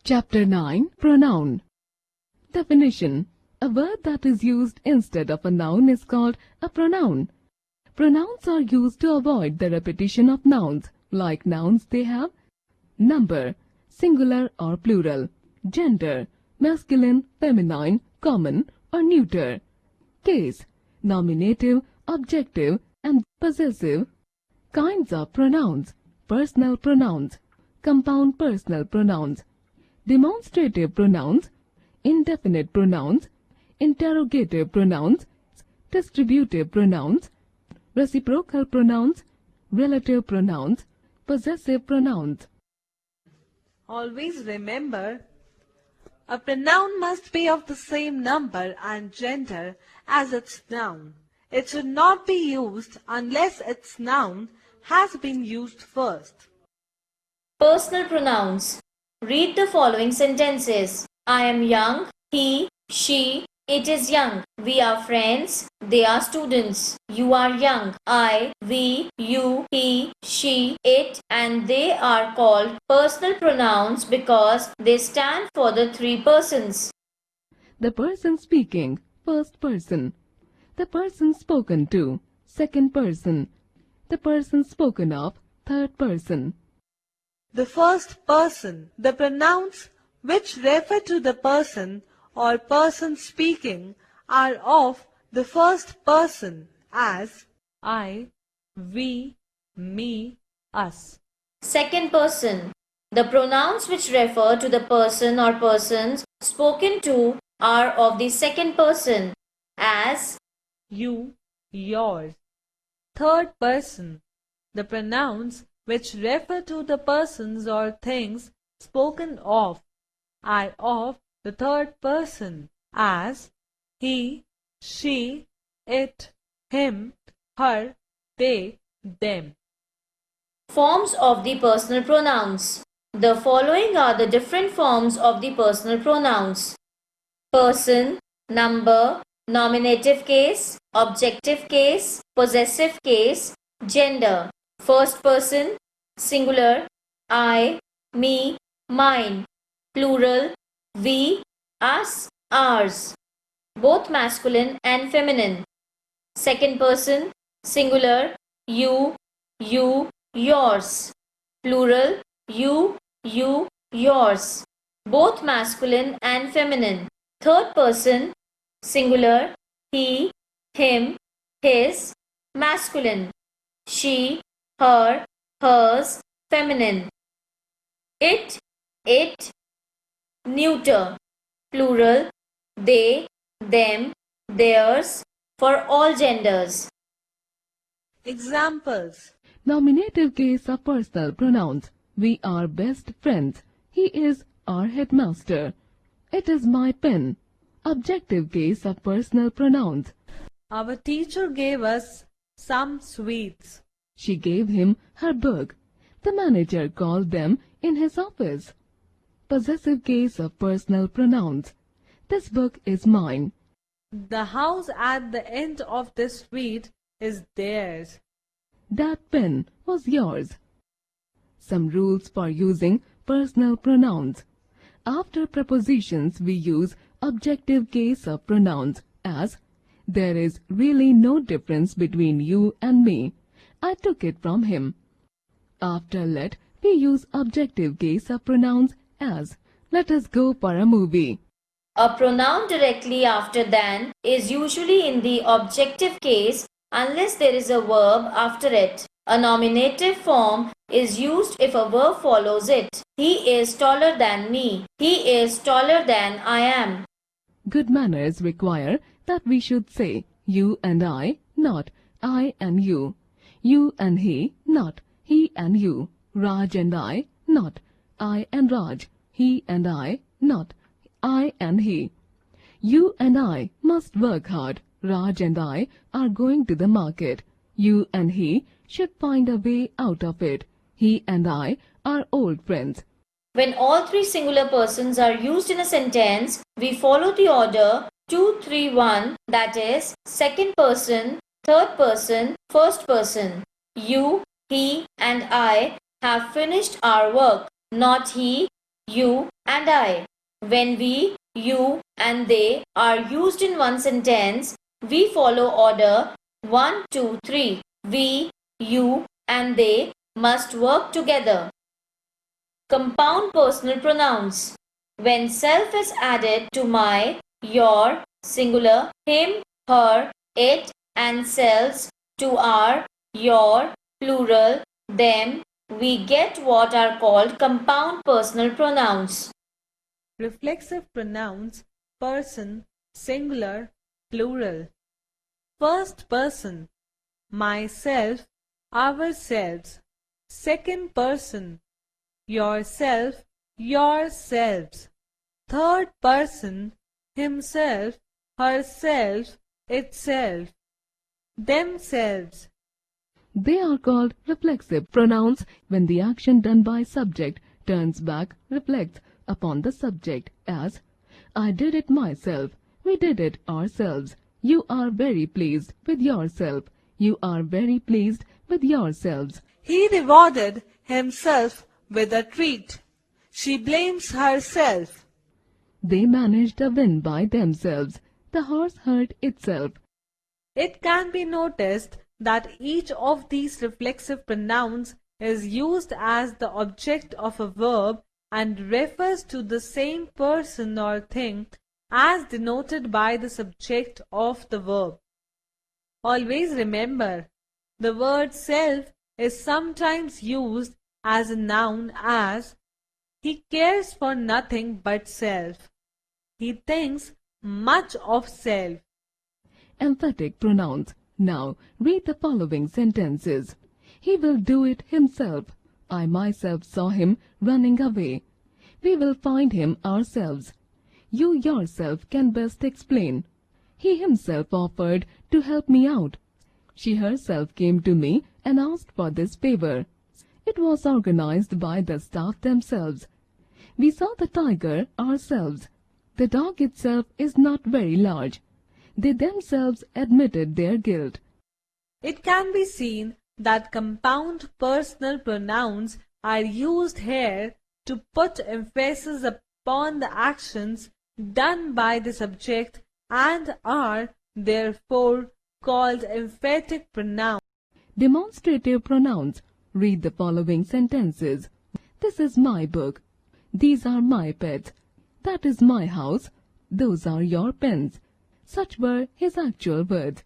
Chapter 9 Pronoun. Definition. A word that is used instead of a noun is called a pronoun. Pronouns are used to avoid the repetition of nouns. Like nouns, they have number, singular or plural, gender, masculine, feminine, common or neuter, case, nominative, objective and possessive. Kinds of pronouns: personal pronouns, compound personal pronouns, demonstrative pronouns, indefinite pronouns, interrogative pronouns, distributive pronouns, reciprocal pronouns, relative pronouns, possessive pronouns. Always remember, a pronoun must be of the same number and gender as its noun. It should not be used unless its noun has been used first. Personal pronouns. Read the following sentences. I am young. He, she, it is young. We are friends. They are students. You are young. I, we, you, he, she, it, and they are called personal pronouns because they stand for the three persons. The person speaking, first person. The person spoken to, second person. The person spoken of, third person. The first person. The pronouns which refer to the person or person speaking are of the first person, as I, we, me, us. Second person. The pronouns which refer to the person or persons spoken to are of the second person, as You, yours. Third person. The pronouns which refer to the persons or things spoken of are of the third person, as he, she, it, him, her, they, them. forms of the personal pronouns. The following are the different forms of the personal pronouns: person, number, nominative case, objective case, possessive case, gender, first person, singular, I, me, mine, plural, we, us, ours, both masculine and feminine, second person, singular, you, yours, plural, you, yours, both masculine and feminine, third person, singular, he, him, his, masculine, she, her, hers, feminine, it, neuter, plural, they, them, theirs, for all genders. Examples. Nominative case of personal pronouns. We are best friends. He is our headmaster. It is my pen. Objective case of personal pronouns. Our teacher gave us some sweets. She gave him her book. The manager called them in his office. Possessive case of personal pronouns. This book is mine. The house at the end of the street is theirs. That pen was yours. Some rules for using personal pronouns. After prepositions, we use objective case of pronouns as there is really no difference between you and me. I took it from him. After let, we use objective case of pronouns as let us go for a movie. A pronoun directly after than is usually in the objective case unless there is a verb after it. A nominative form is used if a verb follows it. He is taller than me. He is taller than I am. Good manners require that we should say you and I, not I and you. You and he, not he and you. Raj and I, not I and Raj. He and I, not I and he. You and I must work hard. Raj and I are going to the market. You and he should find a way out of it. He and I are old friends. When all three singular persons are used in a sentence, we follow the order 2, 3, 1, that is, second person, third person, first person. You, he, and I have finished our work. Not he, you and I. When we, you and they are used in one sentence, we follow order 1, 2, 3. We, you and they must work together. Compound personal pronouns. When self is added to my, your, singular, him, her, it and selves to our, your, plural, them, we get what are called compound personal pronouns. Reflexive pronouns person, singular, plural. First person myself, ourselves. Second person yourself, yourselves. Third person himself, herself, itself, themselves. They are called reflexive pronouns when the action done by subject turns back, reflects upon the subject, as I did it myself, we did it ourselves, you are very pleased with yourself, you are very pleased with yourselves. He rewarded himself with a treat. She blames herself. They managed a win by themselves, the horse hurt itself. It can be noticed that each of these reflexive pronouns is used as the object of a verb and refers to the same person or thing as denoted by the subject of the verb. Always remember, the word self is sometimes used as a noun as he cares for nothing but self. He thinks much of self. Emphatic pronouns. Now read the following sentences. He will do it himself. I myself saw him running away. We will find him ourselves. You yourself can best explain. He himself offered to help me out. She herself came to me and asked for this favor. It was organized by the staff themselves. We saw the tiger ourselves. The dog itself is not very large. They themselves admitted their guilt. It can be seen that compound personal pronouns are used here to put emphasis upon the actions done by the subject and are therefore called emphatic pronouns. Demonstrative pronouns. Read the following sentences. This is my book. These are my pets. That is my house. Those are your pens. Such were his actual words.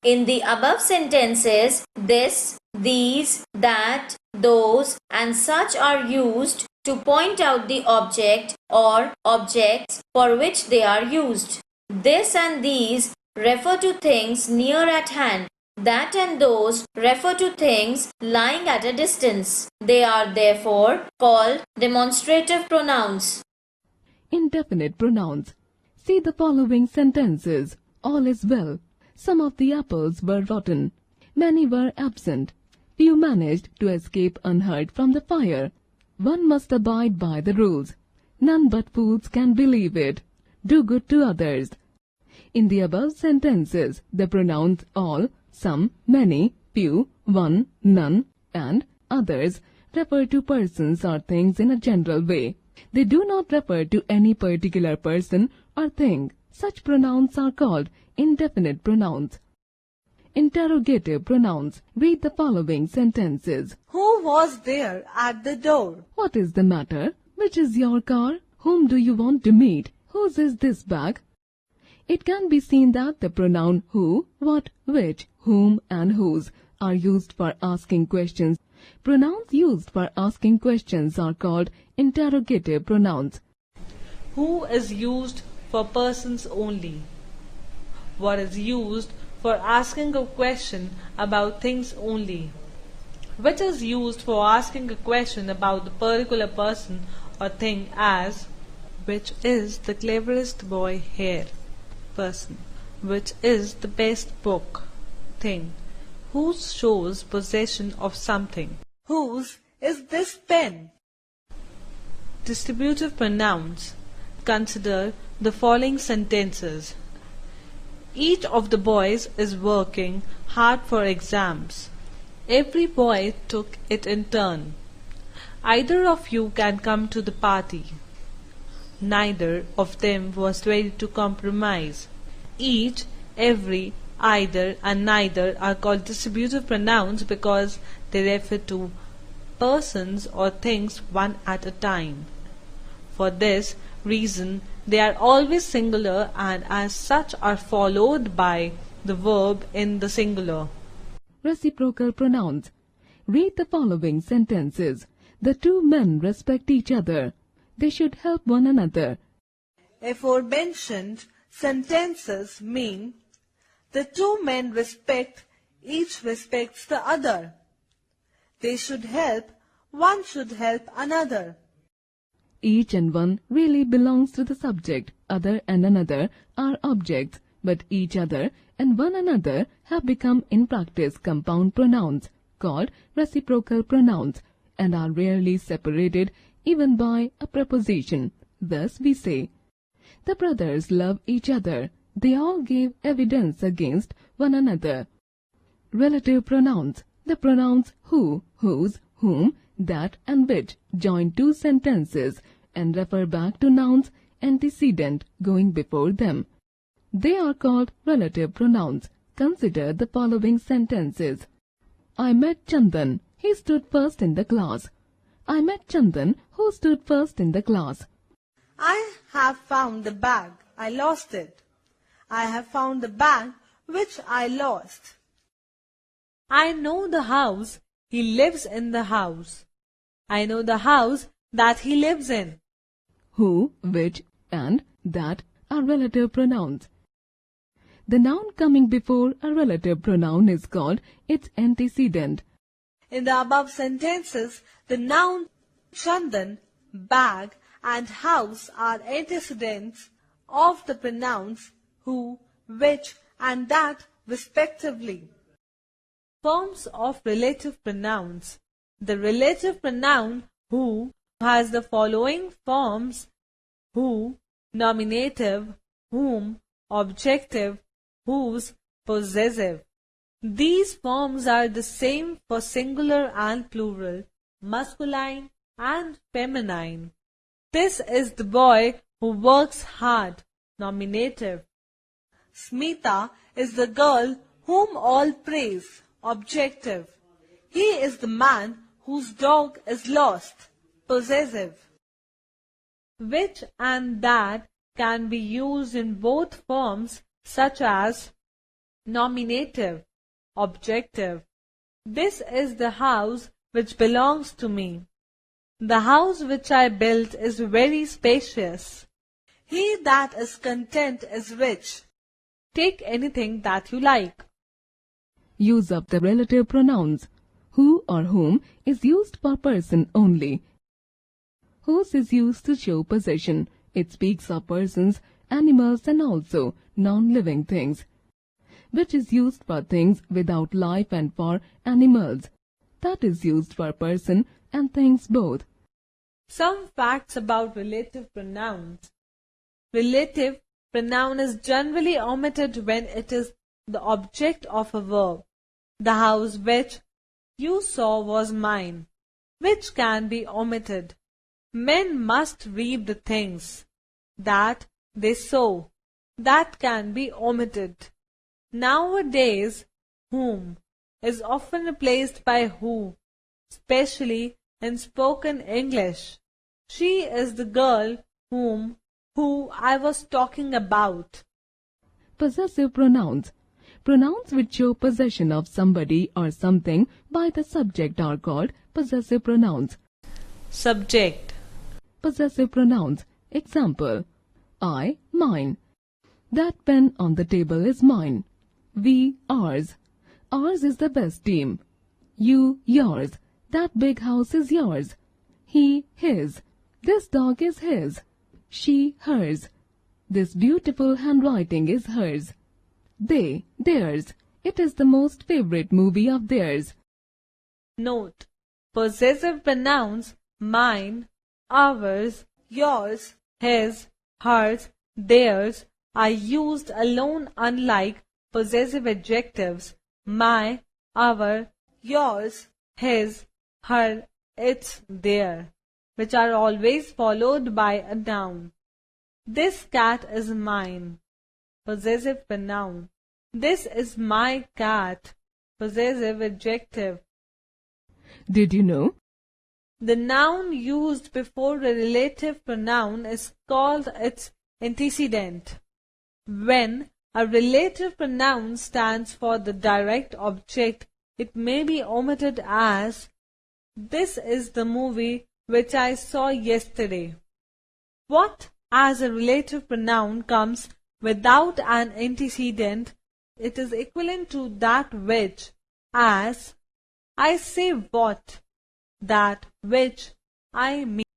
In the above sentences, this, these, that, those and such are used to point out the object or objects for which they are used. This and these refer to things near at hand. That and those refer to things lying at a distance. They are therefore called demonstrative pronouns. Indefinite pronouns. See the following sentences. All is well. Some of the apples were rotten. Many were absent. Few managed to escape unhurt from the fire. One must abide by the rules. None but fools can believe it. Do good to others. In the above sentences, the pronouns all, some, many, few, one, none, and others refer to persons or things in a general way. They do not refer to any particular person or thing. Such pronouns are called indefinite pronouns. Interrogative pronouns. Read the following sentences. Who was there at the door? What is the matter? Which is your car? Whom do you want to meet? Whose is this bag? It can be seen that the pronoun who, what, which, whom and whose are used for asking questions. Pronouns used for asking questions are called interrogative pronouns. Who is used for persons only. What is used for asking a question about things only. Which is used for asking a question about the particular person or thing as which is the cleverest boy here? Person. Which is the best book? Thing. Whose shows possession of something? Whose is this pen? Distributive pronouns. Consider the following sentences. Each of the boys is working hard for exams. Every boy took it in turn. Either of you can come to the party. Neither of them was ready to compromise. Each, every, either, and neither are called distributive pronouns because they refer to persons or things one at a time. For this reason, they are always singular and as such are followed by the verb in the singular. Reciprocal pronouns. Read the following sentences. The two men respect each other. They should help one another. Aforementioned sentences mean the two men respect, each respects the other. They should help, one should help another. Each and one really belongs to the subject. Other and another are objects, but each other and one another have become in practice compound pronouns called reciprocal pronouns and are rarely separated even by a preposition. Thus we say, the brothers love each other. They all gave evidence against one another. Relative pronouns. The pronouns who, whose, whom, that and which join two sentences and refer back to nouns antecedent going before them. They are called relative pronouns. Consider the following sentences. I met Chandan. He stood first in the class. I met Chandan, who stood first in the class. I have found the bag. I lost it. I have found the bag which I lost. I know the house. He lives in the house. I know the house that he lives in. Who, which, and that are relative pronouns. The noun coming before a relative pronoun is called its antecedent. In the above sentences, the noun Chandan, bag, and house are antecedents of the pronouns who, which, and that respectively. Forms of relative pronouns. The relative pronoun who has the following forms: who, nominative, whom, objective, whose, possessive. These forms are the same for singular and plural, masculine and feminine. This is the boy who works hard, nominative. Smita is the girl whom all praise, objective. He is the man whose dog is lost, possessive. Which and that can be used in both forms such as nominative, objective. This is the house which belongs to me. The house which I built is very spacious. He that is content is rich. Take anything that you like. Use of the relative pronouns. Who or whom is used for person only. Whose is used to show possession. It speaks of persons, animals and also non-living things. Which is used for things without life and for animals. That is used for person and things both. Some facts about relative pronouns. Relative pronoun is generally omitted when it is the object of a verb. The house which you saw was mine, which can be omitted. Men must reap the things that they sow. That can be omitted. Nowadays, whom is often replaced by who, especially in spoken English. She is the girl who I was talking about. Possessive pronouns. Pronouns which show possession of somebody or something by the subject are called possessive pronouns. Subject. Possessive pronouns. Example. I, mine. That pen on the table is mine. We, ours. Ours is the best team. You, yours. That big house is yours. He, his. This dog is his. She, hers. This beautiful handwriting is hers. They, theirs. It is the most favorite movie of theirs. Note: possessive pronouns mine, ours, yours, his, hers, theirs are used alone, unlike possessive adjectives my, our, yours, his, her, its, their, which are always followed by a noun. This cat is mine. Possessive pronoun. This is my cat. Possessive adjective. Did you know? The noun used before a relative pronoun is called its antecedent. When a relative pronoun stands for the direct object, it may be omitted as, "This is the movie which I saw yesterday." What as a relative pronoun comes without an antecedent, it is equivalent to that which, as, "I say what, that which, I mean."